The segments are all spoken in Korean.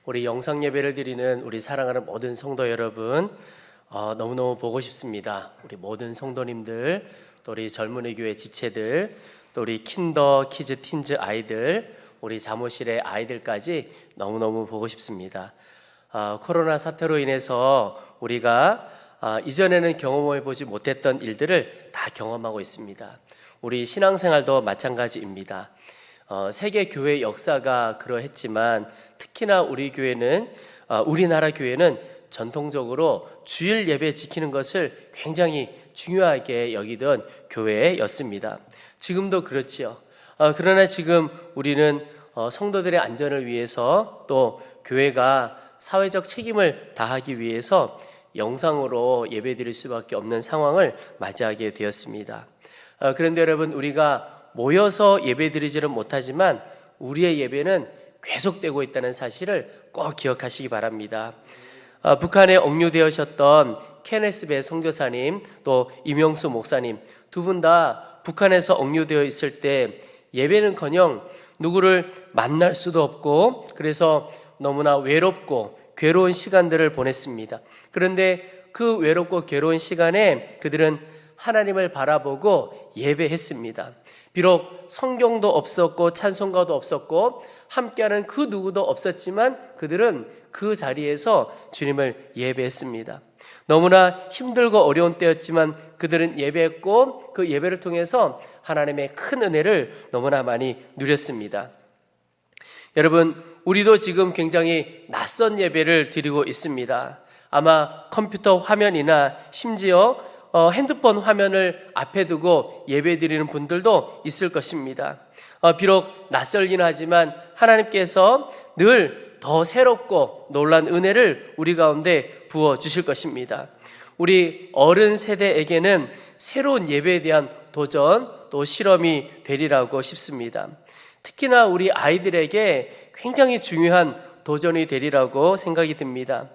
우리 영상 예배를 드리는 우리 사랑하는 모든 성도 여러분, 너무너무 보고 싶습니다. 우리 모든 성도님들, 또 우리 젊은이 교회 지체들, 또 우리 킨더, 키즈, 틴즈 아이들, 우리 사무실의 아이들까지 너무너무 보고 싶습니다. 코로나 사태로 인해서 우리가 이전에는 경험해보지 못했던 일들을 다 경험하고 있습니다. 우리 신앙생활도 마찬가지입니다. 세계 교회 역사가 그러했지만 특히나 우리나라 교회는 전통적으로 주일 예배 지키는 것을 굉장히 중요하게 여기던 교회였습니다. 지금도 그렇지요. 그러나 지금 우리는 성도들의 안전을 위해서 또 교회가 사회적 책임을 다하기 위해서 영상으로 예배드릴 수밖에 없는 상황을 맞이하게 되었습니다. 그런데 여러분, 우리가 모여서 예배드리지는 못하지만 우리의 예배는 계속되고 있다는 사실을 꼭 기억하시기 바랍니다. 북한에 억류되셨던 케네스 배 선교사님, 또 임영수 목사님 두 분 다 북한에서 억류되어 있을 때 예배는커녕 누구를 만날 수도 없고 그래서 너무나 외롭고 괴로운 시간들을 보냈습니다. 그런데 그 외롭고 괴로운 시간에 그들은 하나님을 바라보고 예배했습니다. 비록 성경도 없었고 찬송가도 없었고 함께하는 그 누구도 없었지만 그들은 그 자리에서 주님을 예배했습니다. 너무나 힘들고 어려운 때였지만 그들은 예배했고 그 예배를 통해서 하나님의 큰 은혜를 너무나 많이 누렸습니다. 여러분, 우리도 지금 굉장히 낯선 예배를 드리고 있습니다. 아마 컴퓨터 화면이나 심지어 핸드폰 화면을 앞에 두고 예배 드리는 분들도 있을 것입니다. 비록 낯설긴 하지만 하나님께서 늘 더 새롭고 놀란 은혜를 우리 가운데 부어주실 것입니다. 우리 어른 세대에게는 새로운 예배에 대한 도전 또 실험이 되리라고 싶습니다. 특히나 우리 아이들에게 굉장히 중요한 도전이 되리라고 생각이 듭니다.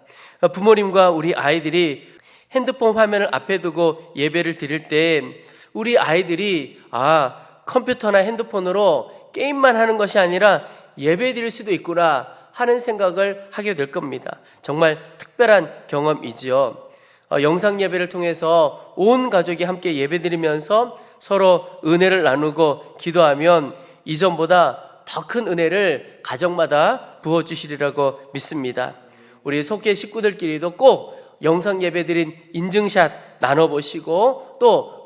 부모님과 우리 아이들이 핸드폰 화면을 앞에 두고 예배를 드릴 때 우리 아이들이 컴퓨터나 핸드폰으로 게임만 하는 것이 아니라 예배 드릴 수도 있구나 하는 생각을 하게 될 겁니다. 정말 특별한 경험이지요. 영상 예배를 통해서 온 가족이 함께 예배 드리면서 서로 은혜를 나누고 기도하면 이전보다 더 큰 은혜를 가정마다 부어주시리라고 믿습니다. 우리 속계 식구들끼리도 꼭 영상 예배 드린 인증샷 나눠보시고 또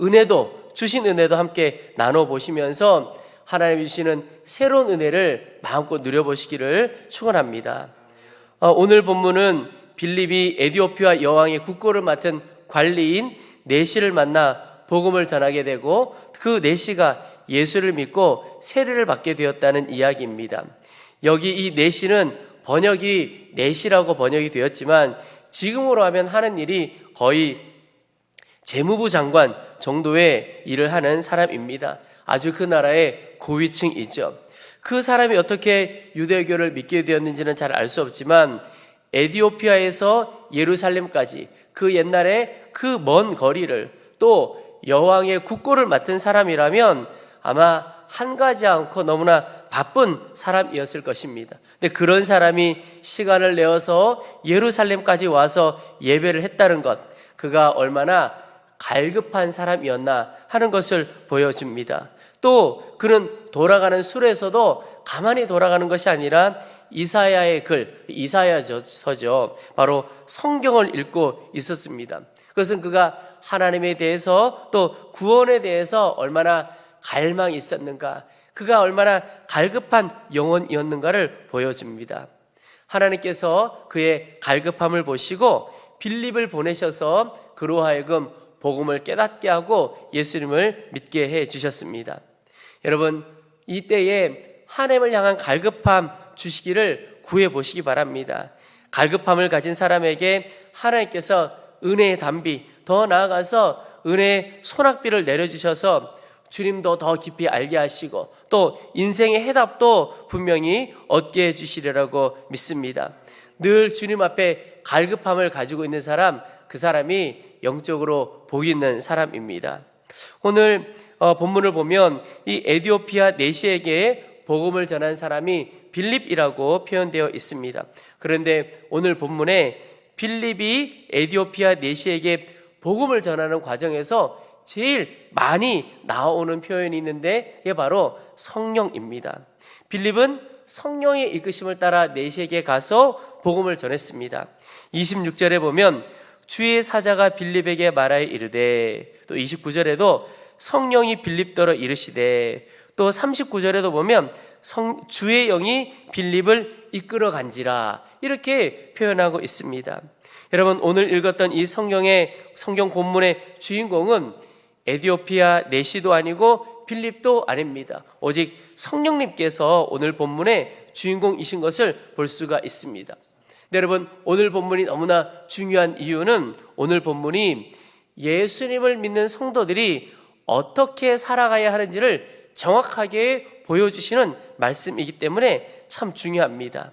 주신 은혜도 함께 나눠보시면서 하나님이 주시는 새로운 은혜를 마음껏 누려보시기를 축원합니다. 오늘 본문은 빌립이 에디오피아 여왕의 국고를 맡은 관리인 네시를 만나 복음을 전하게 되고 그 네시가 예수를 믿고 세례를 받게 되었다는 이야기입니다. 여기 이 네시는 번역이 네시라고 번역이 되었지만 지금으로 하면 하는 일이 거의 재무부 장관 정도의 일을 하는 사람입니다. 아주 그 나라의 고위층이죠. 그 사람이 어떻게 유대교를 믿게 되었는지는 잘 알 수 없지만 에디오피아에서 예루살렘까지 그 옛날에 그 먼 거리를 또 여왕의 국고를 맡은 사람이라면 아마 한가지 않고 너무나 바쁜 사람이었을 것입니다. 근데 그런 사람이 시간을 내어서 예루살렘까지 와서 예배를 했다는 것, 그가 얼마나 갈급한 사람이었나 하는 것을 보여줍니다. 또 그는 돌아가는 술에서도 가만히 돌아가는 것이 아니라 이사야의 글, 이사야서죠. 바로 성경을 읽고 있었습니다. 그것은 그가 하나님에 대해서 또 구원에 대해서 얼마나 갈망이 있었는가, 그가 얼마나 갈급한 영혼이었는가를 보여줍니다. 하나님께서 그의 갈급함을 보시고 빌립을 보내셔서 그로 하여금 복음을 깨닫게 하고 예수님을 믿게 해 주셨습니다. 여러분, 이때에 하나님을 향한 갈급함 주시기를 구해 보시기 바랍니다. 갈급함을 가진 사람에게 하나님께서 은혜의 담비, 더 나아가서 은혜의 소낙비를 내려주셔서 주님도 더 깊이 알게 하시고 또 인생의 해답도 분명히 얻게 해주시리라고 믿습니다. 늘 주님 앞에 갈급함을 가지고 있는 사람, 그 사람이 영적으로 복 있는 사람입니다. 오늘 본문을 보면 이 에디오피아 네시에게 복음을 전한 사람이 빌립이라고 표현되어 있습니다. 그런데 오늘 본문에 빌립이 에디오피아 내시에게 복음을 전하는 과정에서 제일 많이 나오는 표현이 있는데 이게 바로 성령입니다. 빌립은 성령의 이끄심을 따라 내시에게 가서 복음을 전했습니다. 26절에 보면 주의 사자가 빌립에게 말하여 이르되, 또 29절에도 성령이 빌립더러 이르시되, 또 39절에도 보면 주의 영이 빌립을 이끌어 간지라, 이렇게 표현하고 있습니다. 여러분, 오늘 읽었던 이 성경 본문의 주인공은 에디오피아 내시도 아니고 빌립도 아닙니다. 오직 성령님께서 오늘 본문의 주인공이신 것을 볼 수가 있습니다. 네, 여러분, 오늘 본문이 너무나 중요한 이유는 오늘 본문이 예수님을 믿는 성도들이 어떻게 살아가야 하는지를 정확하게 보여주시는 말씀이기 때문에 참 중요합니다.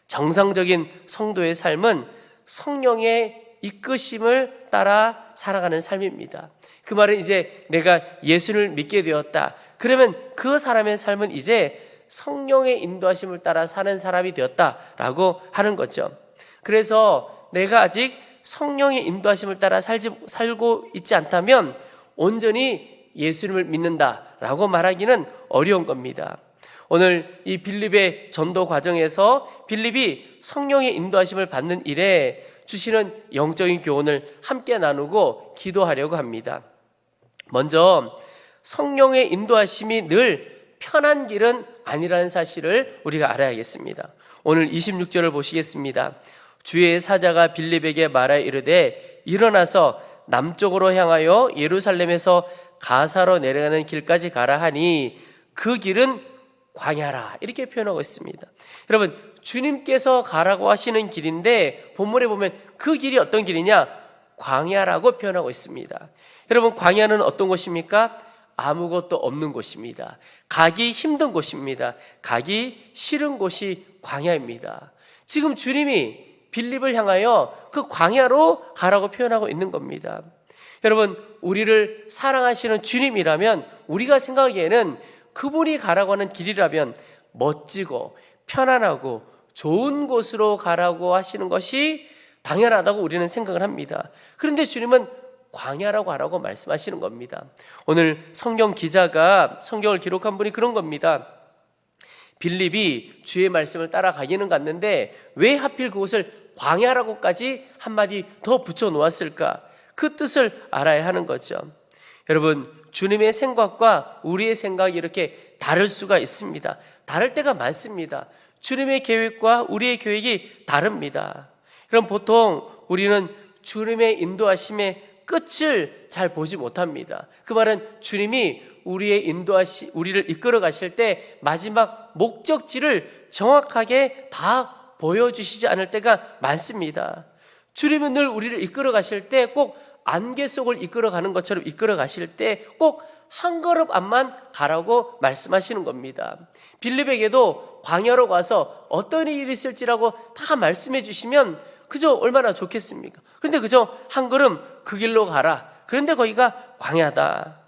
정상적인 성도의 삶은 성령의 이끄심을 따라 살아가는 삶입니다. 그 말은 이제 내가 예수를 믿게 되었다, 그러면 그 사람의 삶은 이제 성령의 인도하심을 따라 사는 사람이 되었다라고 하는 거죠. 그래서 내가 아직 성령의 인도하심을 따라 살고 있지 않다면 온전히 예수님을 믿는다라고 말하기는 어려운 겁니다. 오늘 이 빌립의 전도 과정에서 빌립이 성령의 인도하심을 받는 일에 주시는 영적인 교훈을 함께 나누고 기도하려고 합니다. 먼저 성령의 인도하심이 늘 편한 길은 아니라는 사실을 우리가 알아야겠습니다. 오늘 26절을 보시겠습니다. 주의 사자가 빌립에게 말하여 이르되 일어나서 남쪽으로 향하여 예루살렘에서 가사로 내려가는 길까지 가라 하니 그 길은 광야라, 이렇게 표현하고 있습니다. 여러분, 주님께서 가라고 하시는 길인데 본문에 보면 그 길이 어떤 길이냐? 광야라고 표현하고 있습니다. 여러분, 광야는 어떤 곳입니까? 아무것도 없는 곳입니다. 가기 힘든 곳입니다. 가기 싫은 곳이 광야입니다. 지금 주님이 빌립을 향하여 그 광야로 가라고 표현하고 있는 겁니다. 여러분, 우리를 사랑하시는 주님이라면, 우리가 생각하기에는 그분이 가라고 하는 길이라면 멋지고 편안하고 좋은 곳으로 가라고 하시는 것이 당연하다고 우리는 생각을 합니다. 그런데 주님은 광야라고 하라고 말씀하시는 겁니다. 오늘 성경 기자가 성경을 기록한 분이 그런 겁니다. 빌립이 주의 말씀을 따라가기는 갔는데 왜 하필 그곳을 광야라고까지 한마디 더 붙여 놓았을까? 그 뜻을 알아야 하는 거죠. 여러분, 주님의 생각과 우리의 생각이 이렇게 다를 수가 있습니다. 다를 때가 많습니다. 주님의 계획과 우리의 계획이 다릅니다. 그럼 보통 우리는 주님의 인도하심의 끝을 잘 보지 못합니다. 그 말은 주님이 우리를 이끌어 가실 때 마지막 목적지를 정확하게 다 보여주시지 않을 때가 많습니다. 주님은 늘 우리를 이끌어 가실 때 꼭 안개 속을 이끌어 가는 것처럼 이끌어 가실 때 꼭 한 걸음 앞만 가라고 말씀하시는 겁니다. 빌립에게도 광야로 가서 어떤 일이 있을지라고 다 말씀해 주시면 그저 얼마나 좋겠습니까? 그런데 그저 한 걸음 그 길로 가라. 그런데 거기가 광야다.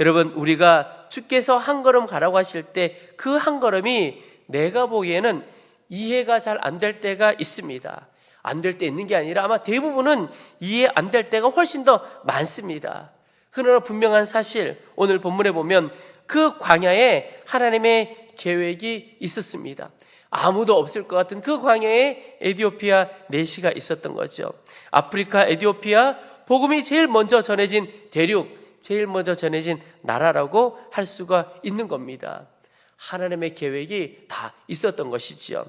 여러분, 우리가 주께서 한 걸음 가라고 하실 때 그 한 걸음이 내가 보기에는 이해가 잘 안 될 때가 있습니다. 안 될 때 있는 게 아니라 아마 대부분은 이해 안 될 때가 훨씬 더 많습니다. 그러나 분명한 사실, 오늘 본문에 보면 그 광야에 하나님의 계획이 있었습니다. 아무도 없을 것 같은 그 광야에 에디오피아 내시가 있었던 거죠. 아프리카 에디오피아, 복음이 제일 먼저 전해진 대륙, 제일 먼저 전해진 나라라고 할 수가 있는 겁니다. 하나님의 계획이 다 있었던 것이지요.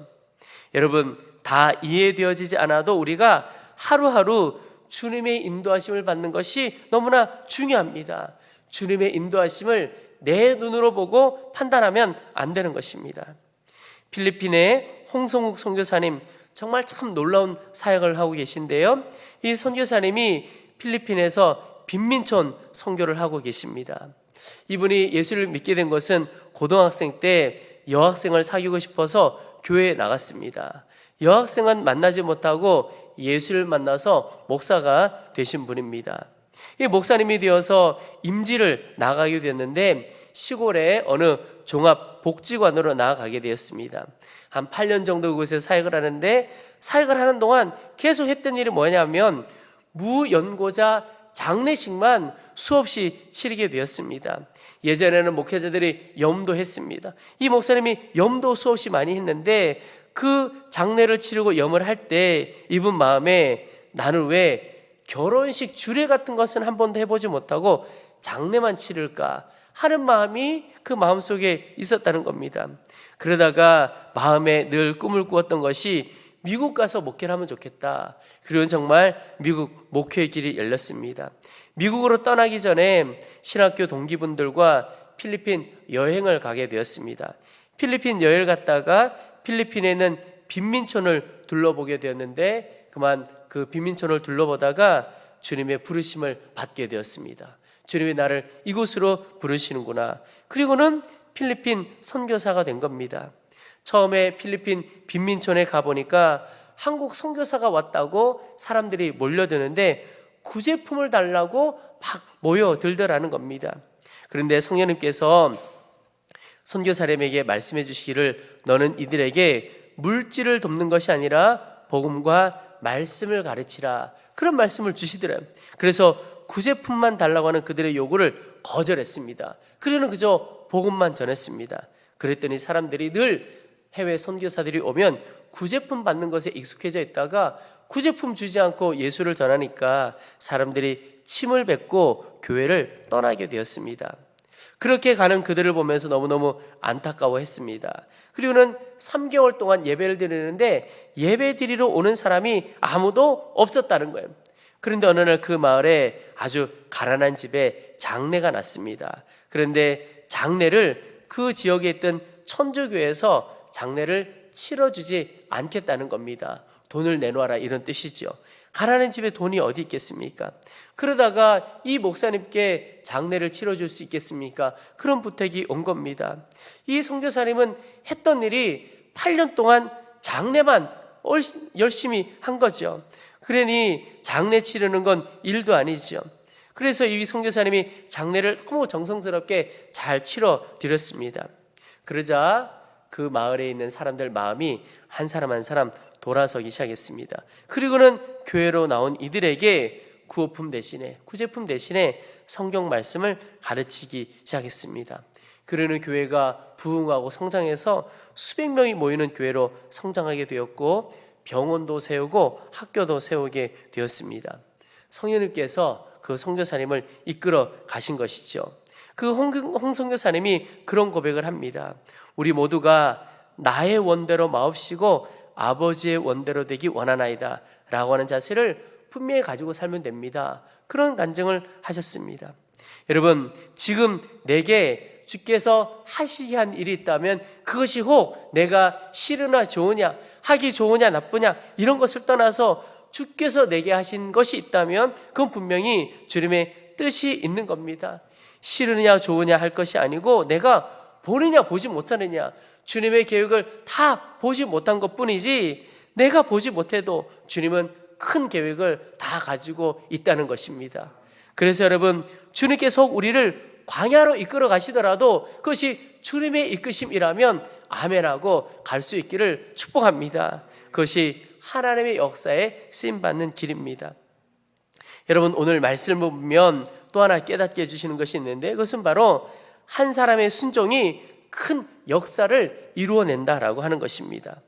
여러분, 다 이해되어지지 않아도 우리가 하루하루 주님의 인도하심을 받는 것이 너무나 중요합니다. 주님의 인도하심을 내 눈으로 보고 판단하면 안 되는 것입니다. 필리핀의 홍성욱 선교사님, 정말 참 놀라운 사역을 하고 계신데요. 이 선교사님이 필리핀에서 빈민촌 선교를 하고 계십니다. 이분이 예수를 믿게 된 것은 고등학생 때 여학생을 사귀고 싶어서 교회에 나갔습니다. 여학생은 만나지 못하고 예수를 만나서 목사가 되신 분입니다. 이 목사님이 되어서 임지를 나가게 됐는데 시골의 어느 종합복지관으로 나아가게 되었습니다. 한 8년 정도 그곳에서 사역을 하는데, 사역을 하는 동안 계속 했던 일이 뭐냐면 무연고자 장례식만 수없이 치르게 되었습니다. 예전에는 목회자들이 염도했습니다. 이 목사님이 염도 수없이 많이 했는데, 그 장례를 치르고 염을 할 때 이분 마음에 나는 왜 결혼식 주례 같은 것은 한 번도 해보지 못하고 장례만 치를까 하는 마음이 그 마음속에 있었다는 겁니다. 그러다가 마음에 늘 꿈을 꾸었던 것이 미국 가서 목회를 하면 좋겠다. 그리고 정말 미국 목회의 길이 열렸습니다. 미국으로 떠나기 전에 신학교 동기분들과 필리핀 여행을 가게 되었습니다. 필리핀 여행을 갔다가 필리핀에 있는 빈민촌을 둘러보게 되었는데, 그만 그 빈민촌을 둘러보다가 주님의 부르심을 받게 되었습니다. 주님이 나를 이곳으로 부르시는구나. 그리고는 필리핀 선교사가 된 겁니다. 처음에 필리핀 빈민촌에 가보니까 한국 선교사가 왔다고 사람들이 몰려드는데 구제품을 달라고 막 모여들더라는 겁니다. 그런데 성령님께서 선교사님에게 말씀해 주시기를 너는 이들에게 물질을 돕는 것이 아니라 복음과 말씀을 가르치라, 그런 말씀을 주시더래요. 그래서 구제품만 달라고 하는 그들의 요구를 거절했습니다. 그들은 그저 복음만 전했습니다. 그랬더니 사람들이 늘 해외 선교사들이 오면 구제품 받는 것에 익숙해져 있다가 구제품 주지 않고 예수를 전하니까 사람들이 침을 뱉고 교회를 떠나게 되었습니다. 그렇게 가는 그들을 보면서 너무너무 안타까워했습니다. 그리고는 3개월 동안 예배를 드리는데 예배 드리러 오는 사람이 아무도 없었다는 거예요. 그런데 어느 날 그 마을에 아주 가난한 집에 장례가 났습니다. 그런데 장례를 그 지역에 있던 천주교에서 장례를 치러주지 않겠다는 겁니다. 돈을 내놓아라, 이런 뜻이죠. 가난한 집에 돈이 어디 있겠습니까? 그러다가 이 목사님께 장례를 치러줄 수 있겠습니까? 그런 부탁이 온 겁니다. 이 선교사님은 했던 일이 8년 동안 장례만 열심히 한 거죠. 그러니 장례 치르는 건 일도 아니죠. 그래서 이 선교사님이 장례를 너무 정성스럽게 잘 치러 드렸습니다. 그러자 그 마을에 있는 사람들 마음이 한 사람 한 사람 돌아서기 시작했습니다. 그리고는 교회로 나온 이들에게 구제품 대신에 성경 말씀을 가르치기 시작했습니다. 그러는 교회가 부흥하고 성장해서 수백 명이 모이는 교회로 성장하게 되었고, 병원도 세우고 학교도 세우게 되었습니다. 성령님께서 그 선교사님을 이끌어 가신 것이죠. 그 홍 선교사님이 그런 고백을 합니다. 우리 모두가 나의 원대로 마옵시고 아버지의 원대로 되기 원하나이다 라고 하는 자세를 분명히 가지고 살면 됩니다. 그런 간증을 하셨습니다. 여러분, 지금 내게 주께서 하시게 한 일이 있다면 그것이 혹 내가 싫으나 좋으냐, 하기 좋으냐 나쁘냐 이런 것을 떠나서 주께서 내게 하신 것이 있다면 그건 분명히 주님의 뜻이 있는 겁니다. 싫으냐 좋으냐 할 것이 아니고 내가 보느냐 보지 못하느냐, 주님의 계획을 다 보지 못한 것뿐이지 내가 보지 못해도 주님은 큰 계획을 다 가지고 있다는 것입니다. 그래서 여러분, 주님께서 우리를 광야로 이끌어 가시더라도 그것이 주님의 이끄심이라면 아멘하고 갈 수 있기를 축복합니다. 그것이 하나님의 역사에 쓰임받는 길입니다. 여러분, 오늘 말씀을 보면 또 하나 깨닫게 해주시는 것이 있는데, 그것은 바로 한 사람의 순종이 큰 역사를 이루어낸다라고 하는 것입니다.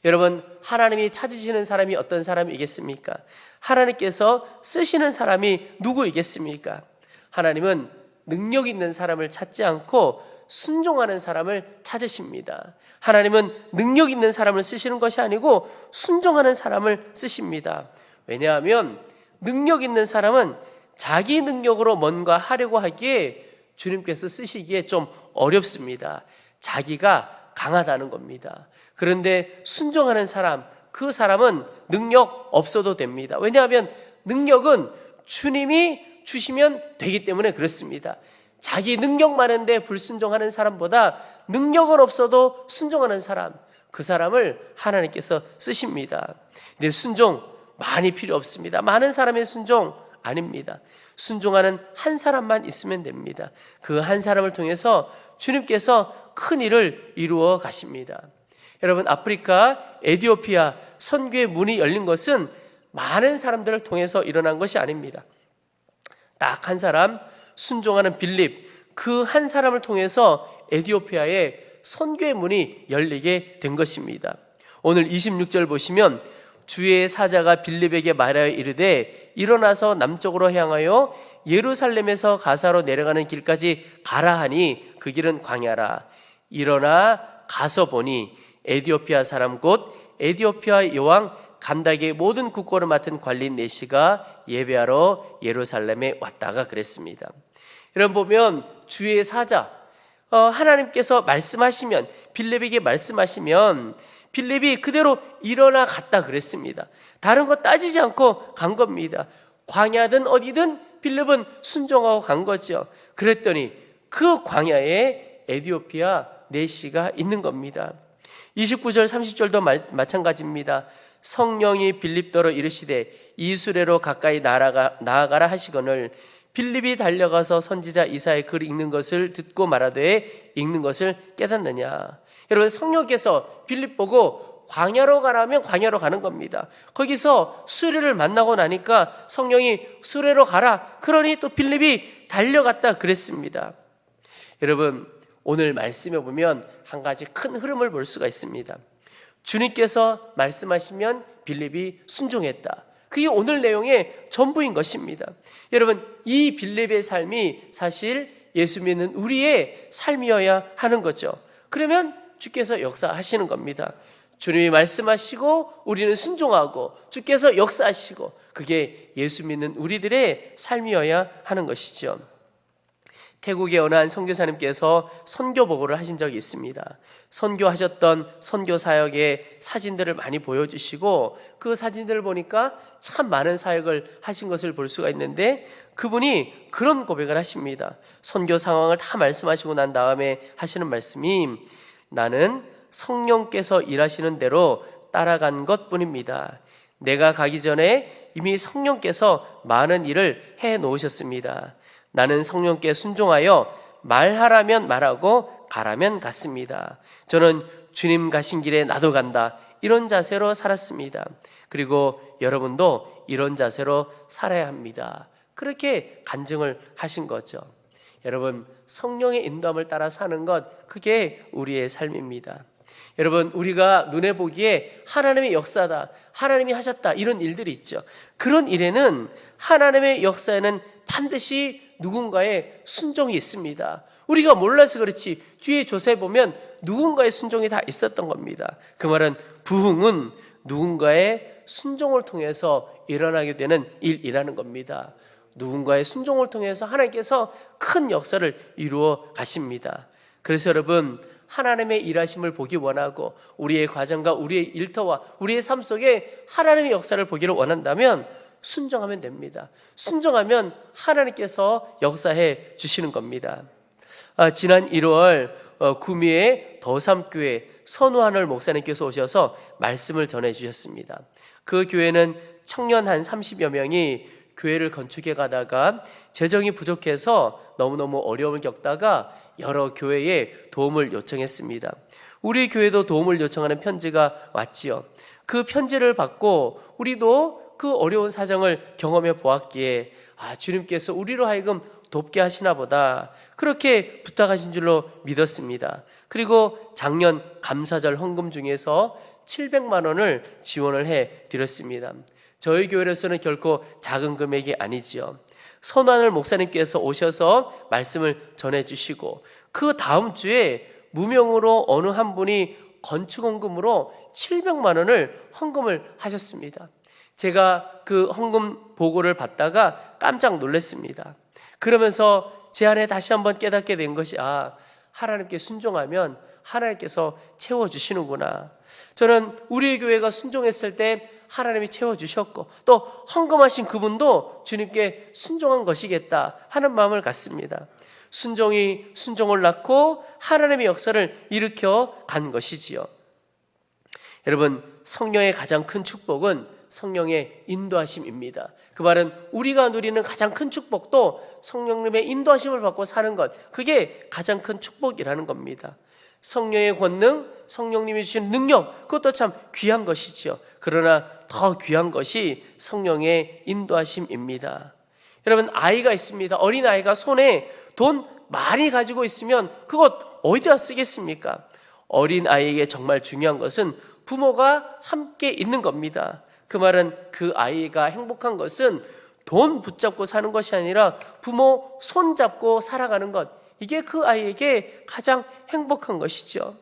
여러분, 하나님이 찾으시는 사람이 어떤 사람이겠습니까? 하나님께서 쓰시는 사람이 누구이겠습니까? 하나님은 능력 있는 사람을 찾지 않고 순종하는 사람을 찾으십니다. 하나님은 능력 있는 사람을 쓰시는 것이 아니고 순종하는 사람을 쓰십니다. 왜냐하면 능력 있는 사람은 자기 능력으로 뭔가 하려고 하기에 주님께서 쓰시기에 좀 어렵습니다. 자기가 강하다는 겁니다. 그런데 순종하는 사람, 그 사람은 능력 없어도 됩니다. 왜냐하면 능력은 주님이 주시면 되기 때문에 그렇습니다. 자기 능력 많은데 불순종하는 사람보다 능력은 없어도 순종하는 사람, 그 사람을 하나님께서 쓰십니다. 근데 순종 많이 필요 없습니다. 많은 사람의 순종 아닙니다. 순종하는 한 사람만 있으면 됩니다. 그 한 사람을 통해서 주님께서 큰 일을 이루어 가십니다. 여러분, 아프리카, 에티오피아 선교의 문이 열린 것은 많은 사람들을 통해서 일어난 것이 아닙니다. 딱 한 사람, 순종하는 빌립, 그 한 사람을 통해서 에티오피아의 선교의 문이 열리게 된 것입니다. 오늘 26절 보시면 주의 사자가 빌립에게 말하여 이르되 일어나서 남쪽으로 향하여 예루살렘에서 가사로 내려가는 길까지 가라 하니 그 길은 광야라. 일어나 가서 보니 에티오피아 사람 곧 에티오피아 여왕 간닥의 모든 국고를 맡은 관리인 내시가 예배하러 예루살렘에 왔다가 그랬습니다. 여러분 보면 주의 사자, 하나님께서 말씀하시면, 빌립에게 말씀하시면 빌립이 그대로 일어나 갔다 그랬습니다. 다른 거 따지지 않고 간 겁니다. 광야든 어디든 빌립은 순종하고 간 거죠. 그랬더니 그 광야에 에티오피아 내시가 있는 겁니다. 29절 30절도 마찬가지입니다. 성령이 빌립더러 이르시되 이수레로 가까이 나아가라 하시거늘 빌립이 달려가서 선지자 이사야의 글 읽는 것을 듣고 말하되 읽는 것을 깨닫느냐. 여러분, 성령께서 빌립 보고 광야로 가라면 광야로 가는 겁니다. 거기서 수레를 만나고 나니까 성령이 수레로 가라. 그러니 또 빌립이 달려갔다 그랬습니다. 여러분, 오늘 말씀에 보면 한 가지 큰 흐름을 볼 수가 있습니다. 주님께서 말씀하시면 빌립이 순종했다. 그게 오늘 내용의 전부인 것입니다. 여러분, 이 빌립의 삶이 사실 예수 믿는 우리의 삶이어야 하는 거죠. 그러면 주께서 역사하시는 겁니다. 주님이 말씀하시고 우리는 순종하고 주께서 역사하시고, 그게 예수 믿는 우리들의 삶이어야 하는 것이죠. 태국의 어느 한 선교사님께서 선교 보고를 하신 적이 있습니다. 선교하셨던 선교 사역의 사진들을 많이 보여주시고 그 사진들을 보니까 참 많은 사역을 하신 것을 볼 수가 있는데, 그분이 그런 고백을 하십니다. 선교 상황을 다 말씀하시고 난 다음에 하시는 말씀이 나는 성령께서 일하시는 대로 따라간 것뿐입니다. 내가 가기 전에 이미 성령께서 많은 일을 해 놓으셨습니다. 나는 성령께 순종하여 말하라면 말하고 가라면 갔습니다. 저는 주님 가신 길에 나도 간다, 이런 자세로 살았습니다. 그리고 여러분도 이런 자세로 살아야 합니다. 그렇게 간증을 하신 거죠. 여러분, 성령의 인도함을 따라 사는 것, 그게 우리의 삶입니다. 여러분, 우리가 눈에 보기에 하나님의 역사다, 하나님이 하셨다, 이런 일들이 있죠. 그런 일에는, 하나님의 역사에는 반드시 누군가의 순종이 있습니다. 우리가 몰라서 그렇지 뒤에 조사해 보면 누군가의 순종이 다 있었던 겁니다. 그 말은 부흥은 누군가의 순종을 통해서 일어나게 되는 일이라는 겁니다. 누군가의 순종을 통해서 하나님께서 큰 역사를 이루어 가십니다. 그래서 여러분, 하나님의 일하심을 보기 원하고 우리의 과정과 우리의 일터와 우리의 삶 속에 하나님의 역사를 보기를 원한다면 순종하면 됩니다. 순종하면 하나님께서 역사해 주시는 겁니다. 지난 1월 구미의 더삼교회 선우하늘 목사님께서 오셔서 말씀을 전해 주셨습니다. 그 교회는 청년 한 30여 명이 교회를 건축해 가다가 재정이 부족해서 너무너무 어려움을 겪다가 여러 교회에 도움을 요청했습니다. 우리 교회도 도움을 요청하는 편지가 왔지요. 그 편지를 받고 우리도 그 어려운 사정을 경험해 보았기에 주님께서 우리로 하여금 돕게 하시나 보다, 그렇게 부탁하신 줄로 믿었습니다. 그리고 작년 감사절 헌금 중에서 700만 원을 지원을 해 드렸습니다. 저희 교회로서는 결코 작은 금액이 아니지요. 선우하늘 목사님께서 오셔서 말씀을 전해주시고 그 다음 주에 무명으로 어느 한 분이 건축헌금으로 700만 원을 헌금을 하셨습니다. 제가 그 헌금 보고를 받다가 깜짝 놀랐습니다. 그러면서 제 안에 다시 한번 깨닫게 된 것이, 하나님께 순종하면 하나님께서 채워주시는구나. 저는 우리 교회가 순종했을 때 하나님이 채워주셨고 또 헌금하신 그분도 주님께 순종한 것이겠다 하는 마음을 갖습니다. 순종이 순종을 낳고 하나님의 역사를 일으켜 간 것이지요. 여러분, 성령의 가장 큰 축복은 성령의 인도하심입니다. 그 말은 우리가 누리는 가장 큰 축복도 성령님의 인도하심을 받고 사는 것, 그게 가장 큰 축복이라는 겁니다. 성령의 권능, 성령님이 주신 능력, 그것도 참 귀한 것이죠. 그러나 더 귀한 것이 성령의 인도하심입니다. 여러분, 아이가 있습니다. 어린아이가 손에 돈 많이 가지고 있으면 그것 어디다 쓰겠습니까? 어린아이에게 정말 중요한 것은 부모가 함께 있는 겁니다. 그 말은 그 아이가 행복한 것은 돈 붙잡고 사는 것이 아니라 부모 손잡고 살아가는 것, 이게 그 아이에게 가장 행복한 것이죠.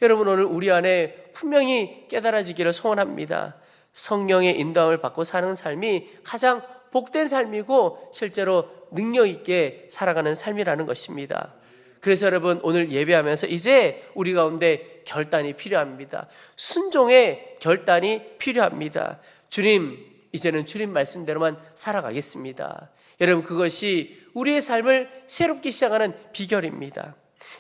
여러분, 오늘 우리 안에 분명히 깨달아지기를 소원합니다. 성령의 인도함을 받고 사는 삶이 가장 복된 삶이고 실제로 능력 있게 살아가는 삶이라는 것입니다. 그래서 여러분, 오늘 예배하면서 이제 우리 가운데 결단이 필요합니다. 순종의 결단이 필요합니다. 주님, 이제는 주님 말씀대로만 살아가겠습니다. 여러분, 그것이 우리의 삶을 새롭게 시작하는 비결입니다.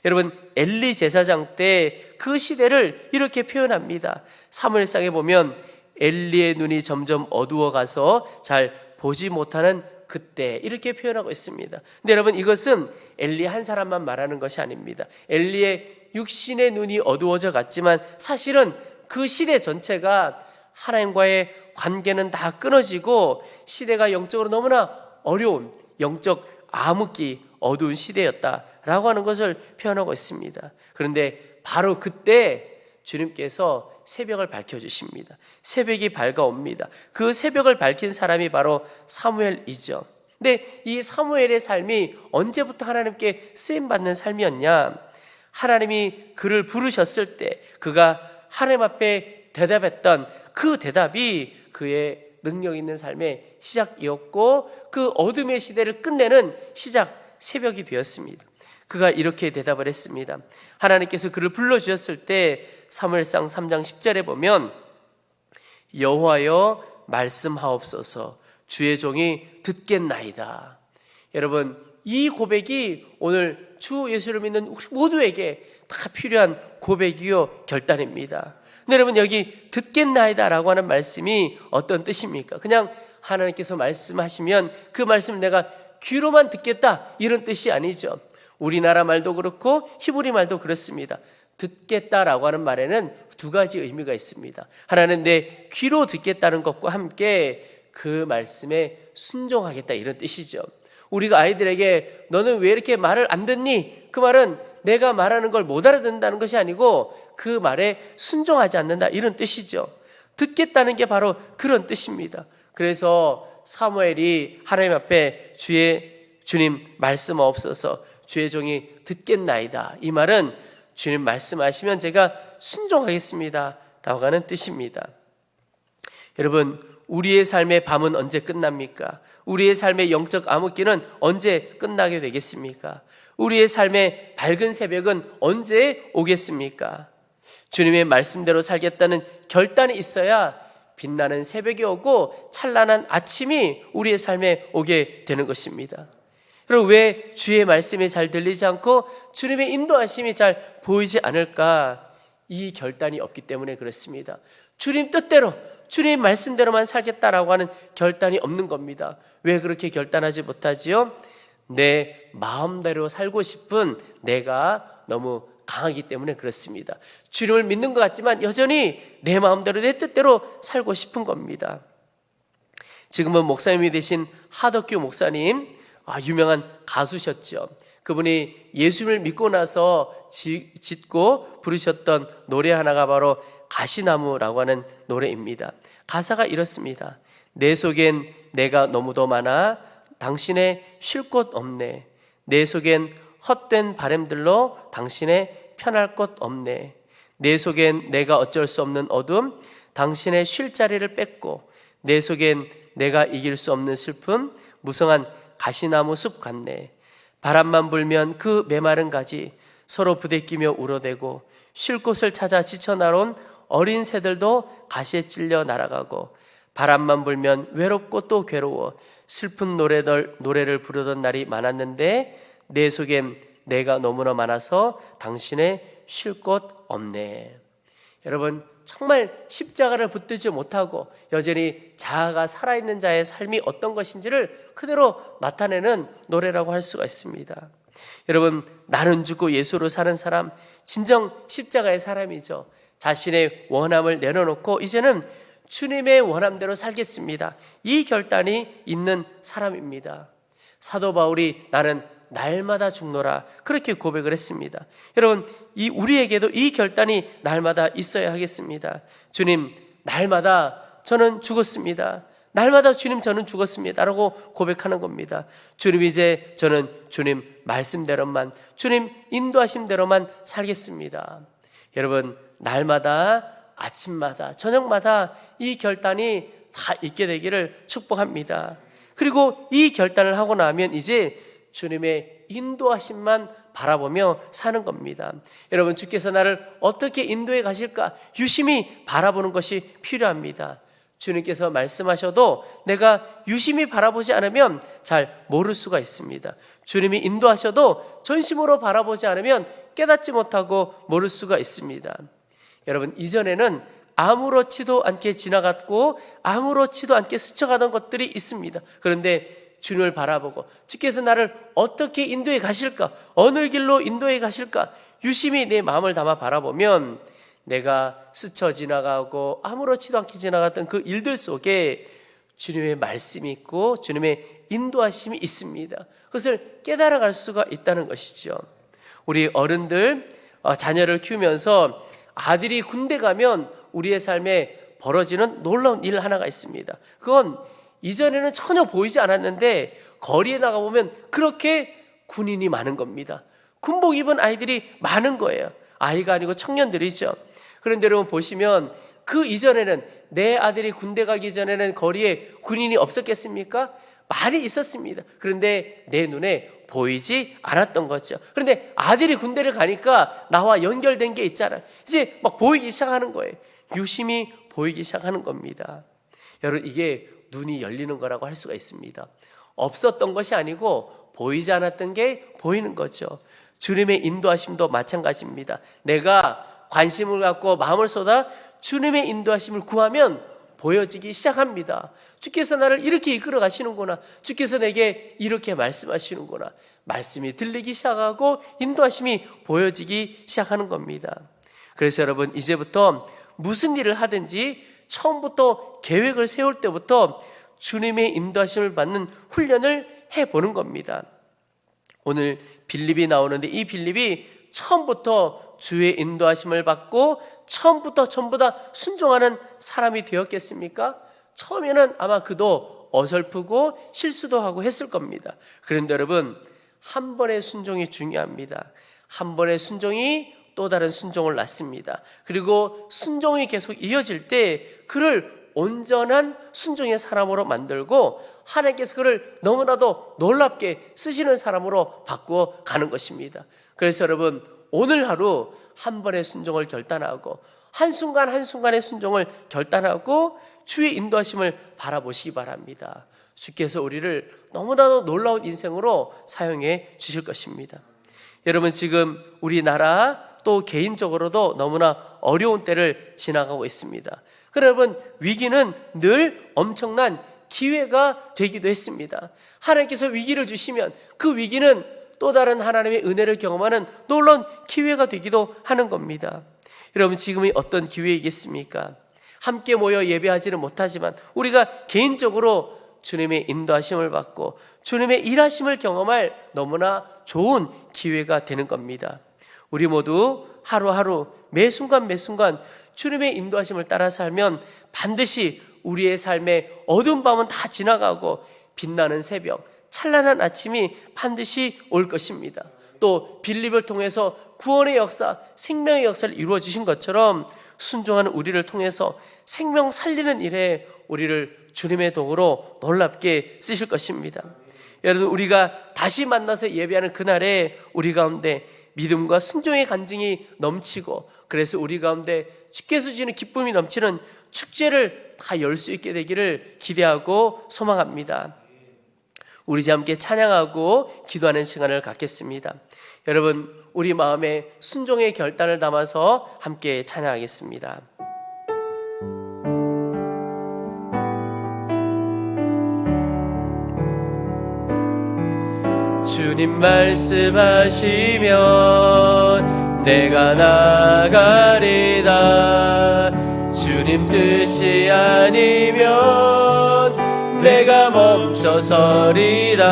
여러분, 엘리 제사장 때 그 시대를 이렇게 표현합니다. 사무엘상에 보면 엘리의 눈이 점점 어두워가서 잘 보지 못하는 그때, 이렇게 표현하고 있습니다. 근데 여러분, 이것은 엘리 한 사람만 말하는 것이 아닙니다. 엘리의 육신의 눈이 어두워져 갔지만 사실은 그 시대 전체가 하나님과의 관계는 다 끊어지고 시대가 영적으로 너무나 어려운, 영적 암흑기, 어두운 시대였다라고 하는 것을 표현하고 있습니다. 그런데 바로 그때 주님께서 새벽을 밝혀주십니다. 새벽이 밝아옵니다. 그 새벽을 밝힌 사람이 바로 사무엘이죠. 근데 이 사무엘의 삶이 언제부터 하나님께 쓰임받는 삶이었냐? 하나님이 그를 부르셨을 때 그가 하나님 앞에 대답했던 그 대답이 그의 능력 있는 삶의 시작이었고, 그 어둠의 시대를 끝내는 시작, 새벽이 되었습니다. 그가 이렇게 대답을 했습니다. 하나님께서 그를 불러주셨을 때 사무엘상 3장 10절에 보면 여호와여 말씀하옵소서 주의 종이 듣겠나이다. 여러분, 이 고백이 오늘 주 예수를 믿는 우리 모두에게 다 필요한 고백이요 결단입니다. 근데 여러분, 여기 듣겠나이다 라고 하는 말씀이 어떤 뜻입니까? 그냥 하나님께서 말씀하시면 그 말씀을 내가 귀로만 듣겠다, 이런 뜻이 아니죠. 우리나라 말도 그렇고 히브리 말도 그렇습니다. 듣겠다라고 하는 말에는 두 가지 의미가 있습니다. 하나는 내 귀로 듣겠다는 것과 함께 그 말씀에 순종하겠다, 이런 뜻이죠. 우리가 아이들에게 너는 왜 이렇게 말을 안 듣니? 그 말은 내가 말하는 걸 못 알아듣는다는 것이 아니고 그 말에 순종하지 않는다, 이런 뜻이죠. 듣겠다는 게 바로 그런 뜻입니다. 그래서 사무엘이 하나님 앞에 주님 말씀하옵소서 주의 종이 듣겠나이다, 이 말은 주님 말씀하시면 제가 순종하겠습니다 라고 하는 뜻입니다. 여러분, 우리의 삶의 밤은 언제 끝납니까? 우리의 삶의 영적 암흑기는 언제 끝나게 되겠습니까? 우리의 삶의 밝은 새벽은 언제 오겠습니까? 주님의 말씀대로 살겠다는 결단이 있어야 빛나는 새벽이 오고 찬란한 아침이 우리의 삶에 오게 되는 것입니다. 그럼 왜 주의 말씀이 잘 들리지 않고 주님의 인도하심이 잘 보이지 않을까? 이 결단이 없기 때문에 그렇습니다. 주님 뜻대로, 주님 말씀대로만 살겠다라고 하는 결단이 없는 겁니다. 왜 그렇게 결단하지 못하지요? 내 마음대로 살고 싶은 내가 너무 강하기 때문에 그렇습니다. 주님을 믿는 것 같지만 여전히 내 마음대로, 내 뜻대로 살고 싶은 겁니다. 지금은 목사님이 되신 하덕규 목사님, 유명한 가수셨죠. 그분이 예수님을 믿고 나서 짓고 부르셨던 노래 하나가 바로 가시나무라고 하는 노래입니다. 가사가 이렇습니다. 내 속엔 내가 너무도 많아 당신의 쉴 곳 없네. 내 속엔 헛된 바람들로 당신의 편할 곳 없네. 내 속엔 내가 어쩔 수 없는 어둠, 당신의 쉴 자리를 뺏고, 내 속엔 내가 이길 수 없는 슬픔, 무성한 가시나무 숲 같네. 바람만 불면 그 메마른 가지 서로 부대끼며 울어대고, 쉴 곳을 찾아 지쳐 날아온 어린 새들도 가시에 찔려 날아가고, 바람만 불면 외롭고 또 괴로워 슬픈 노래를 부르던 날이 많았는데 내 속엔 내가 너무나 많아서 당신의 쉴 곳 없네. 여러분, 정말 십자가를 붙들지 못하고 여전히 자아가 살아있는 자의 삶이 어떤 것인지를 그대로 나타내는 노래라고 할 수가 있습니다. 여러분, 나는 죽고 예수로 사는 사람, 진정 십자가의 사람이죠. 자신의 원함을 내려놓고 이제는 주님의 원함대로 살겠습니다, 이 결단이 있는 사람입니다. 사도 바울이 나는 날마다 죽노라, 그렇게 고백을 했습니다. 여러분, 우리에게도 이 결단이 날마다 있어야 하겠습니다. 주님, 날마다 저는 죽었습니다. 날마다 주님, 저는 죽었습니다 라고 고백하는 겁니다. 주님, 이제 저는 주님 말씀대로만, 주님 인도하심대로만 살겠습니다. 여러분, 날마다, 아침마다, 저녁마다 이 결단이 다 있게 되기를 축복합니다. 그리고 이 결단을 하고 나면 이제 주님의 인도하심만 바라보며 사는 겁니다. 여러분, 주께서 나를 어떻게 인도해 가실까 유심히 바라보는 것이 필요합니다. 주님께서 말씀하셔도 내가 유심히 바라보지 않으면 잘 모를 수가 있습니다. 주님이 인도하셔도 전심으로 바라보지 않으면 깨닫지 못하고 모를 수가 있습니다. 여러분, 이전에는 아무렇지도 않게 지나갔고 아무렇지도 않게 스쳐가던 것들이 있습니다. 그런데 주님을 바라보고 주께서 나를 어떻게 인도해 가실까, 어느 길로 인도해 가실까 유심히 내 마음을 담아 바라보면 내가 스쳐 지나가고 아무렇지도 않게 지나갔던 그 일들 속에 주님의 말씀이 있고 주님의 인도하심이 있습니다. 그것을 깨달아갈 수가 있다는 것이죠. 우리 어른들 자녀를 키우면서 아들이 군대 가면 우리의 삶에 벌어지는 놀라운 일 하나가 있습니다. 그건 이전에는 전혀 보이지 않았는데 거리에 나가보면 그렇게 군인이 많은 겁니다. 군복 입은 아이들이 많은 거예요. 아이가 아니고 청년들이죠. 그런데 여러분 보시면 그 이전에는 내 아들이 군대 가기 전에는 거리에 군인이 없었겠습니까? 많이 있었습니다. 그런데 내 눈에 보이지 않았던 거죠. 그런데 아들이 군대를 가니까 나와 연결된 게 있잖아요. 이제 막 보이기 시작하는 거예요. 유심히 보이기 시작하는 겁니다. 여러분, 이게 눈이 열리는 거라고 할 수가 있습니다. 없었던 것이 아니고 보이지 않았던 게 보이는 거죠. 주님의 인도하심도 마찬가지입니다. 내가 관심을 갖고 마음을 쏟아 주님의 인도하심을 구하면 보여지기 시작합니다. 주께서 나를 이렇게 이끌어 가시는구나, 주께서 내게 이렇게 말씀하시는구나, 말씀이 들리기 시작하고 인도하심이 보여지기 시작하는 겁니다. 그래서 여러분, 이제부터 무슨 일을 하든지 처음부터 계획을 세울 때부터 주님의 인도하심을 받는 훈련을 해보는 겁니다. 오늘 빌립이 나오는데 이 빌립이 처음부터 주의 인도하심을 받고 처음부터 전부 다 순종하는 사람이 되었겠습니까? 처음에는 아마 그도 어설프고 실수도 하고 했을 겁니다. 그런데 여러분, 한 번의 순종이 중요합니다. 한 번의 순종이 또 다른 순종을 낳습니다. 그리고 순종이 계속 이어질 때 그를 온전한 순종의 사람으로 만들고 하나님께서 그를 너무나도 놀랍게 쓰시는 사람으로 바꾸어 가는 것입니다. 그래서 여러분, 오늘 하루 한 번의 순종을 결단하고 한순간 한순간의 순종을 결단하고 주의 인도하심을 바라보시기 바랍니다. 주께서 우리를 너무나도 놀라운 인생으로 사용해 주실 것입니다. 여러분, 지금 우리나라 또 개인적으로도 너무나 어려운 때를 지나가고 있습니다. 여러분, 위기는 늘 엄청난 기회가 되기도 했습니다. 하나님께서 위기를 주시면 그 위기는 또 다른 하나님의 은혜를 경험하는 놀라운 기회가 되기도 하는 겁니다. 여러분, 지금이 어떤 기회이겠습니까? 함께 모여 예배하지는 못하지만 우리가 개인적으로 주님의 인도하심을 받고 주님의 일하심을 경험할 너무나 좋은 기회가 되는 겁니다. 우리 모두 하루하루 매 순간 매 순간 주님의 인도하심을 따라 살면 반드시 우리의 삶의 어두운 밤은 다 지나가고 빛나는 새벽, 찬란한 아침이 반드시 올 것입니다. 또 빌립을 통해서 구원의 역사, 생명의 역사를 이루어 주신 것처럼 순종하는 우리를 통해서 생명 살리는 일에 우리를 주님의 도구로 놀랍게 쓰실 것입니다. 여러분, 우리가 다시 만나서 예배하는 그날에 우리 가운데 믿음과 순종의 간증이 넘치고 그래서 우리 가운데 주께서 주시는 기쁨이 넘치는 축제를 다 열 수 있게 되기를 기대하고 소망합니다. 우리 이제 함께 찬양하고 기도하는 시간을 갖겠습니다. 여러분, 우리 마음에 순종의 결단을 담아서 함께 찬양하겠습니다. 주님 말씀하시면 내가 나가리다. 주님 뜻이 아니면 내가 멈춰서리라.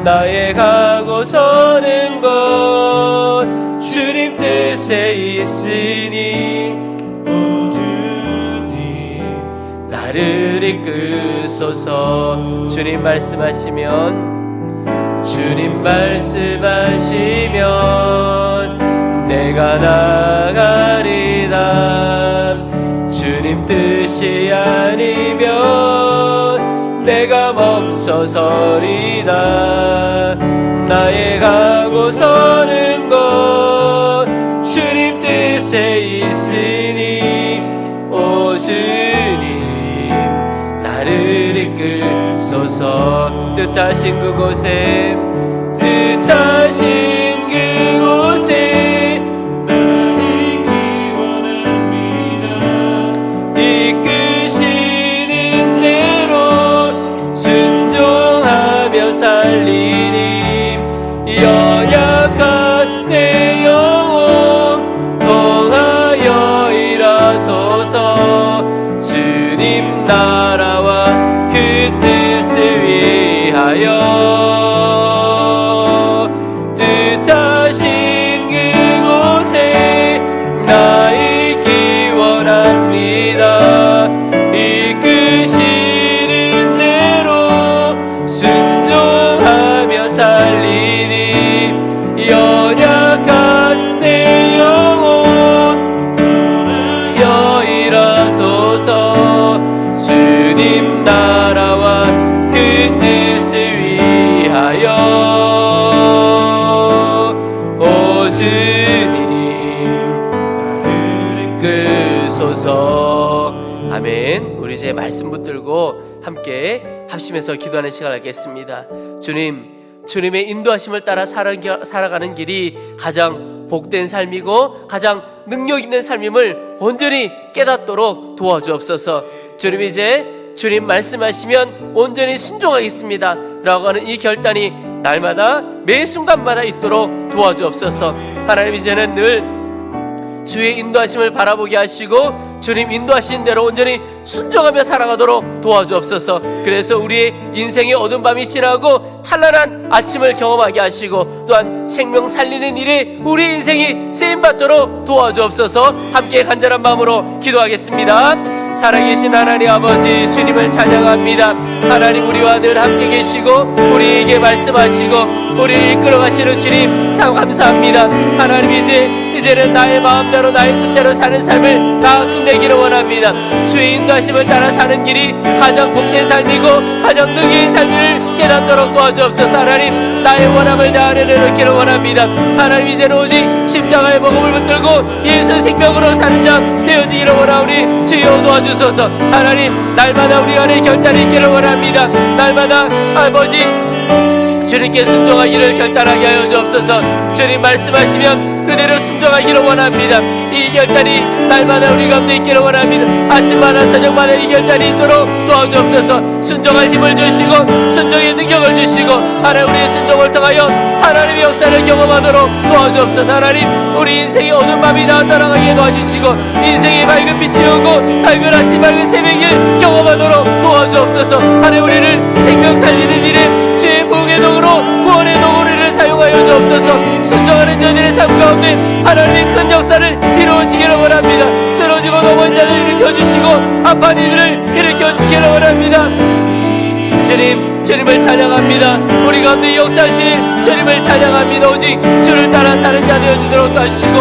나의 가고 서는 것 주님 뜻에 있으니 오 주님 나를 이끄소서. 주님 말씀하시면 내가 나가리다. 주님 뜻이 아니면 내가 멈춰서리다. 나의 가고 서는 것 주님 뜻에 있으니 오 주님 나를 이끄소서. 뜻하신 그곳에 이끄시는 대로 순종하며 살리니 연약한 내 영혼 통하여 일하소서. 주님 나라와 그 뜻을 위하여 뜻하신 그곳에 나 있기 원합니다. 이끄시는 대로 순종하며 살리니 연약한 내 영혼 여일하소서. 주님 나라와 그 뜻을 위하여 오 주님 나를 이끄소서. 아멘. 우리 이제 말씀 붙들고 함께 합심해서 기도하는 시간을 갖겠습니다. 주님의 인도하심을 따라 살아가는 길이 가장 복된 삶이고 가장 능력 있는 삶임을 온전히 깨닫도록 도와주옵소서. 주님 이제 주님 말씀하시면 온전히 순종하겠습니다 라고 하는 이 결단이 날마다 매 순간마다 있도록 도와주옵소서. 하나님 이제는 늘 주의 인도하심을 바라보게 하시고 주님 인도하신 대로 온전히 순종하며 살아가도록 도와주옵소서. 그래서 우리의 인생의 어두운 밤이 지나고 찬란한 아침을 경험하게 하시고 또한 생명 살리는 일에 우리 인생이 쓰임받도록 도와주옵소서. 함께 간절한 마음으로 기도하겠습니다. 살아계신 하나님 아버지 주님을 찬양합니다. 하나님 우리와 늘 함께 계시고 우리에게 말씀하시고 우리를 이끌어가시는 주님 참 감사합니다. 하나님 이제는 나의 마음대로 나의 뜻대로 사는 삶을 다 끝내기를 원합니다. 주의 인도하심을 따라 사는 길이 가장 복된 삶이고 가장 능력의 삶을 깨닫도록 도와주옵소서. 하나님 나의 원함을 다 내려놓기를 원합니다. 하나님 이제는 오직 십자가의 복음을 붙들고 예수의 생명으로 사는 자 되어지기를 원하오니 주여 도와주소서. 하나님 날마다 우리 안에 결단이 있기를 원합니다. 날마다 아버지 주님께 순종하기를 결단하게 하여 주옵소서. 주님 말씀하시면 그대로 순종하기를 원합니다. 이 결단이 날마다 우리 가운데 있기를 원합니다. 아침마다 저녁마다 이 결단이 있도록 도와주옵소서. 순종할 힘을 주시고 순종의 능력을 주시고 하나님 우리의 순종을 통하여 하나님의 역사를 경험하도록 도와주옵소서. 하나님 우리 인생의 어두운 밤이 다 떠나가게 도와주시고 인생의 밝은 빛이 오고 밝은 아침 밝은 새벽을 경험하도록 도와주옵소서. 하나님 우리를 생명 살리는 일에 주의 복의 도구로 구원의 도구를 사용하여 주옵소서. 순종하는 저들의 삶 가운데 하나님의 큰 역사를 이루어지기를 원합니다. 쓰러지고 넘어진 자를 일으켜주시고 아픈 이들을 일으켜주기를 원합니다. 주님을 찬양합니다. 우리 가운데 역사하실 주님을 찬양합니다. 오직 주를 따라 사는 자 되어주도록 하시고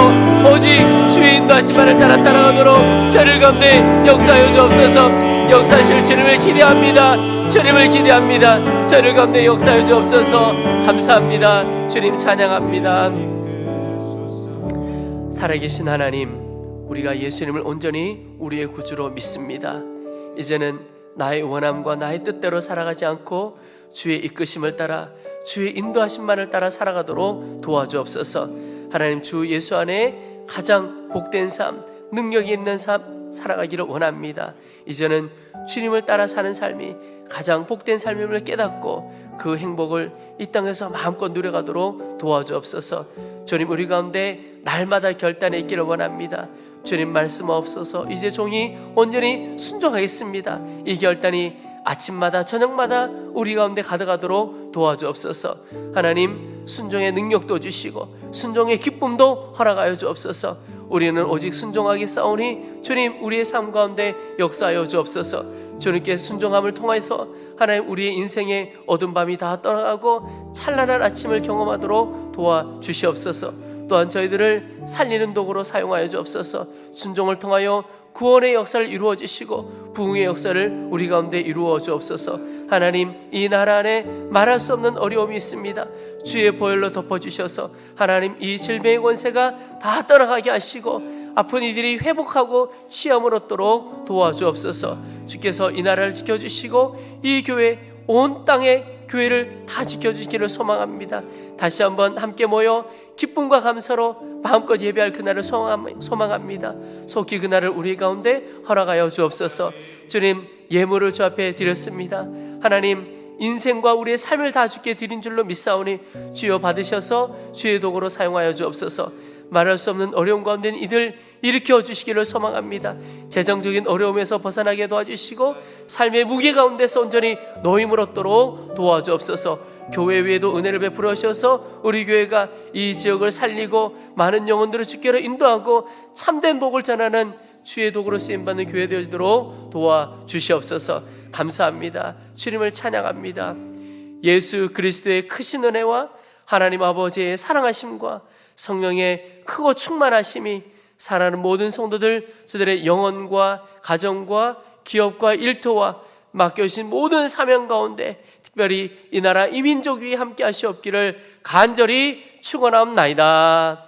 오직 주의 인도하심만을 따라 살아가도록 저를 가운데 역사하여 주옵소서. 역사하실 주님을 기대합니다. 주님을 기대합니다. 저를 가운데 역사해 주옵소서. 감사합니다. 주님 찬양합니다. 살아계신 하나님, 우리가 예수님을 온전히 우리의 구주로 믿습니다. 이제는 나의 원함과 나의 뜻대로 살아가지 않고 주의 이끄심을 따라 주의 인도하심만을 따라 살아가도록 도와주옵소서. 하나님 주 예수 안에 가장 복된 삶, 능력이 있는 삶, 살아가기를 원합니다. 이제는 주님을 따라 사는 삶이 가장 복된 삶임을 깨닫고 그 행복을 이 땅에서 마음껏 누려가도록 도와주옵소서. 주님, 우리 가운데 날마다 결단에 있기를 원합니다. 주님 말씀 없어서 이제 종이 온전히 순종하겠습니다. 이 결단이 아침마다 저녁마다 우리 가운데 가득하도록 도와주옵소서. 하나님, 순종의 능력도 주시고 순종의 기쁨도 허락하여 주옵소서. 우리는 오직 순종하기 싸우니 주님, 우리의 삶 가운데 역사하여 주옵소서. 주님께 순종함을 통해서 하나님, 우리의 인생의 어두운 밤이 다 떠나가고 찬란한 아침을 경험하도록 도와주시옵소서. 또한 저희들을 살리는 도구로 사용하여 주옵소서. 순종을 통하여 구원의 역사를 이루어 주시고 부흥의 역사를 우리 가운데 이루어 주옵소서. 하나님, 이 나라 안에 말할 수 없는 어려움이 있습니다. 주의 보혈로 덮어주셔서 하나님, 이 질병의 권세가 다 떠나가게 하시고 아픈 이들이 회복하고 치유함을 얻도록 도와주옵소서. 주께서 이 나라를 지켜주시고 이 교회, 온 땅의 교회를 다 지켜주시기를 소망합니다. 다시 한번 함께 모여 기쁨과 감사로 마음껏 예배할 그날을 소망합니다. 속히 그날을 우리 가운데 허락하여 주옵소서. 주님, 예물을 주 앞에 드렸습니다. 하나님, 인생과 우리의 삶을 다 주께 드린 줄로 믿사오니 주여 받으셔서 주의 도구로 사용하여 주옵소서. 말할 수 없는 어려움 가운데 이들 일으켜 주시기를 소망합니다. 재정적인 어려움에서 벗어나게 도와주시고 삶의 무게 가운데서 온전히 노임을 얻도록 도와주옵소서. 교회 위에도 은혜를 베풀어 주셔서 우리 교회가 이 지역을 살리고 많은 영혼들을 주께로 인도하고 참된 복을 전하는 주의 도구로 쓰임받는 교회 되어지도록 도와주시옵소서. 감사합니다. 주님을 찬양합니다. 예수 그리스도의 크신 은혜와 하나님 아버지의 사랑하심과 성령의 크고 충만하심이 사랑하는 모든 성도들, 저들의 영혼과 가정과 기업과 일터와 맡겨주신 모든 사명 가운데 특별히 이 나라 이민족 위에 함께 하시옵기를 간절히 축원하옵나이다.